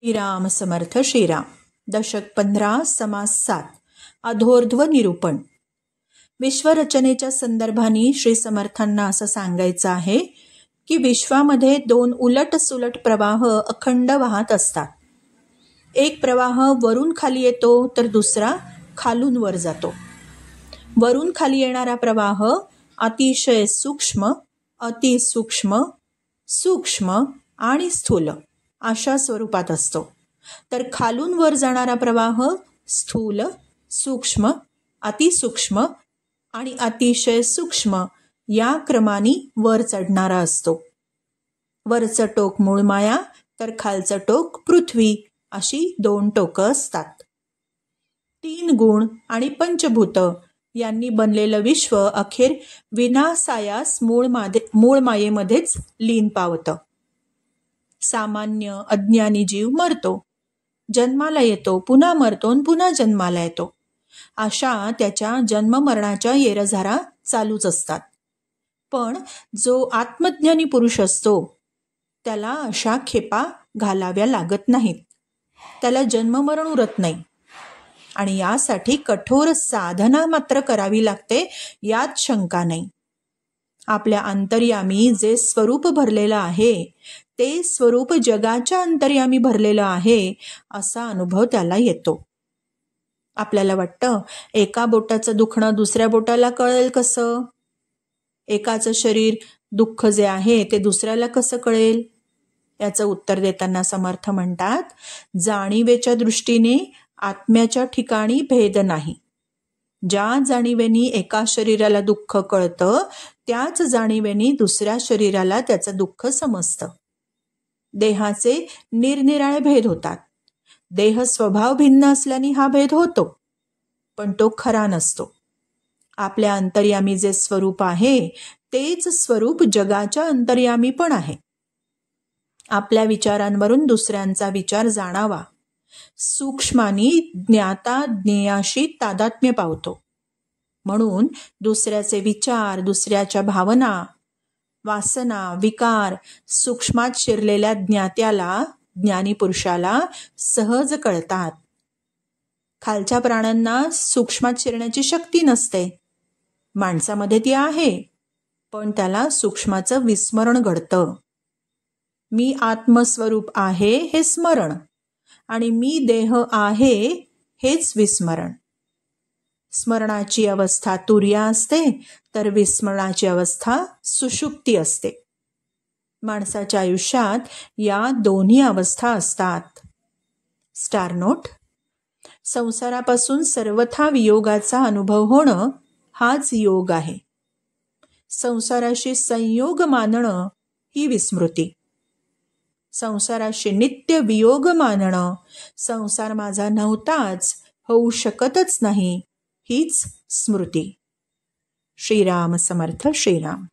श्रीराम समर्थ श्रीराम. दशक 15 समास 7 अधोर्ध्व निरूपण. विश्वरचनेच्या संदर्भाने श्री समर्थांना असं सांगायचं आहे की विश्वामध्ये दोन उलट सुलट प्रवाह अखंड वाहत असतात. एक प्रवाह वरून खाली येतो तर दुसरा खालून वर जातो. वरून खाली येणारा प्रवाह अतिशय सूक्ष्म, अतिसूक्ष्म, सूक्ष्म आणि स्थूल अशा स्वरूपात असतो. तर खालून वर जाणारा प्रवाह स्थूल, सूक्ष्म, अतिसूक्ष्म आणि अतिशय सूक्ष्म या क्रमाने वर चढणारा असतो. वरचं टोक मूळ माया तर खालचं टोक पृथ्वी अशी दोन टोकं असतात. 3 गुण आणि पंचभूत यांनी बनलेलं विश्व अखेर विनासायास मूळ मायेमध्येच लीन पावतं. सामान्य अज्ञानी जीव मरतो, जन्माला येतो, पुन्हा मरतो आणि पुन्हा जन्माला येतो. अशा त्याच्या जन्ममरणाच्या येरझारा चालूच असतात. पण जो आत्मज्ञानी पुरुष असतो त्याला अशा खेपा घालाव्या लागत नाहीत. त्याला जन्ममरण उरत नाही आणि यासाठी कठोर साधना मात्र करावी लागते, यात शंका नाही. आपल्या अंतर्यामी जे स्वरूप भरलेलं आहे ते स्वरूप जगाच्या अंतर्यामी भरलेलं आहे असा अनुभव त्याला येतो. आपल्याला वाटतं एका बोटाचं दुखणं दुसऱ्या बोटाला कळेल कसं? एकाचं शरीर दुःख जे आहे ते दुसऱ्याला कसं कळेल? याचं उत्तर देताना समर्थ म्हणतात, जाणीवेच्या दृष्टीने आत्म्याच्या ठिकाणी भेद नाही. ज्या जाणीवेनी एका शरीराला दुःख कळतं त्याच जाणीवेनी दुसऱ्या शरीराला त्याचं दुःख समजतं. देहाचे निरनिराळे भेद होतात. देह स्वभाव भिन्न असल्याने हा भेद होतो, पण तो खरा नसतो. आपल्या अंतर्यामी जे स्वरूप आहे तेच स्वरूप जगाच्या अंतर्यामी पण आहे. आपल्या विचारांवरून दुसऱ्यांचा विचार जाणावा. सूक्ष्मानी ज्ञाता ज्ञेयाशी तादात्म्य पावतो. म्हणून दुसऱ्याचे विचार, दुसऱ्याच्या भावना, वासना, विकार सूक्ष्मात शिरलेल्या ज्ञात्याला, ज्ञानी पुरुषाला सहज कळतात. खालच्या प्राण्यांना सूक्ष्मात शिरण्याची शक्ती नसते. माणसामध्ये ती आहे, पण त्याला सूक्ष्माचं विस्मरण घडतं. मी आत्मस्वरूप आहे हे स्मरण आणि मी देह आहे हेच विस्मरण. स्मरणाची अवस्था तुर्या असते तर विस्मरणाची अवस्था सुषुप्ती असते. माणसाच्या आयुष्यात या दोन्ही अवस्था असतात. स्टार नोट: संसारापासून सर्वथा वियोगाचा अनुभव होणं हाच योग आहे. संसाराशी संयोग मानणं ही विस्मृती. संसाराशी नित्य वियोग मानणं, संसार माझा नव्हताच, होऊ शकतच नाही, हीच स्मृती. श्रीराम समर्थ श्रीराम.